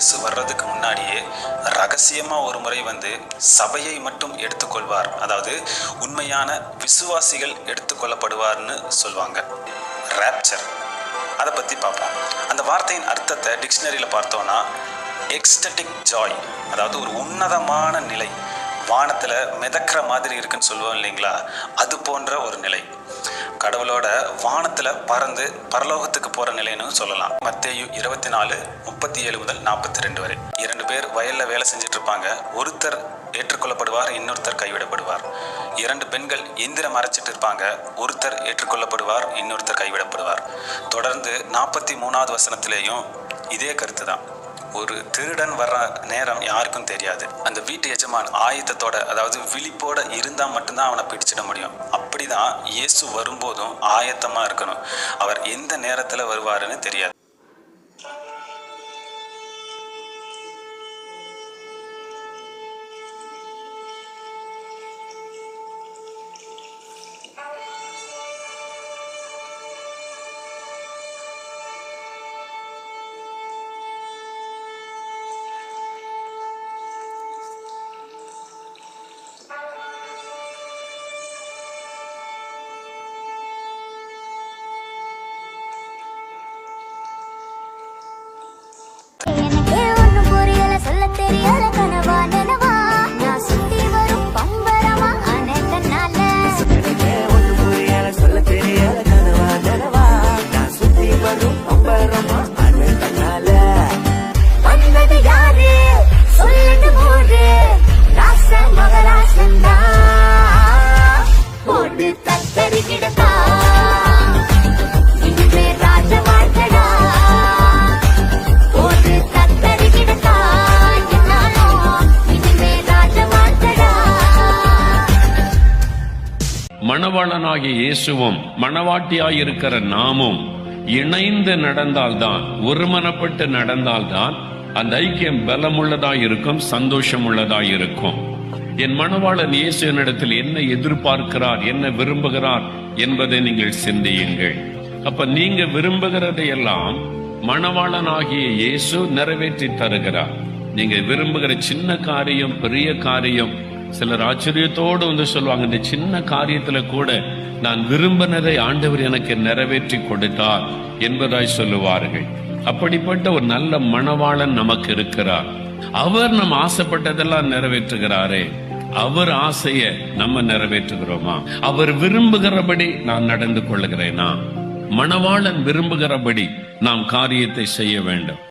இயேசு வர்றதுக்கு முன்னாடியே ரகசியமா ஒரு முறை வந்து சபையை மட்டும் எடுத்துக்கொள்வார். அதாவது உண்மையான விசுவாசிகள் எடுத்துக்கொள்ளப்படுவார்னு சொல்லுவாங்க. ராப்சர், அதை பற்றி பார்ப்போம். அந்த வார்த்தையின் அர்த்தத்தை டிக்ஷனரியில் பார்த்தோன்னா எக்ஸ்டட்டிக் ஜாய், அதாவது ஒரு உன்னதமான நிலை, வானத்தில் மிதக்கிற மாதிரி இருக்குன்னு சொல்லுவோம் இல்லைங்களா, அது போன்ற ஒரு நிலை, கடவுளோட வானத்தில் பறந்து பரலோகத்துக்கு போகிற நிலைன்னு சொல்லலாம். மத்தேயு 24:37 முதல் 42 வரை. 2 பேர் வயலில் வேலை செஞ்சுட்டு இருப்பாங்க. ஒருத்தர் ஏற்றுக்கொள்ளப்படுவார், இன்னொருத்தர் கைவிடப்படுவார். 2 பெண்கள் எந்திரம் அரைச்சிட்டு இருப்பாங்க. ஒருத்தர் ஏற்றுக்கொள்ளப்படுவார், இன்னொருத்தர் கைவிடப்படுவார். தொடர்ந்து 43வது வசனத்திலேயும் இதே கருத்து தான். ஒரு திருடன் வர்ற நேரம் யாருக்கும் தெரியாது. அந்த வீட்டு எஜமான் ஆயத்தத்தோட, அதாவது விழிப்போட இருந்தால் மட்டும்தான் அவனை பிடிச்சிட முடியும். அப்படிதான் இயேசு வரும்போதும் ஆயத்தமாக இருக்கணும். அவர் எந்த நேரத்தில் வருவாருன்னு தெரியாது. மணவாளனாகிய இயேசுவும் மணவாட்டியாயிருக்கிற நாமும் இணைந்து நடந்தால்தான், ஒருமனப்பட்டு நடந்தால்தான் அந்த ஐக்கியம் பலமுள்ளதாயிருக்கும், சந்தோஷம் உள்ளதாயிருக்கும். என் மணவாளன் இயேசுவினிடத்தில் என்ன எதிர்பார்க்கிறார், என்ன விரும்புகிறார் என்பதை நீங்கள் சிந்தியுங்கள். அப்ப நீங்க விரும்புகிறதையெல்லாம் மணவாளனாகிய இயேசு நிறைவேற்றி தருகிறார். நீங்க விரும்புகிற சின்ன காரியம், பெரிய காரியம், சிலர் ஆச்சரியத்தோடு வந்து சொல்லுவாங்க, இந்த சின்ன காரியத்துல கூட நான் விரும்பினதை ஆண்டவர் எனக்கு நிறைவேற்றி கொடுத்தார் என்பதாய் சொல்லுவார்கள். அப்படிப்பட்ட ஒரு நல்ல மணவாளன் நமக்கு இருக்கிறார். அவர் நம்ம ஆசைப்பட்டதெல்லாம் நிறைவேற்றுகிறாரே, அவர் ஆசைய நம்ம நிறைவேற்றுகிறோமா? அவர் விரும்புகிறபடி நான் நடந்து கொள்ளுகிறேனா? மணவாளன் விரும்புகிறபடி நாம் காரியத்தை செய்ய வேண்டும்.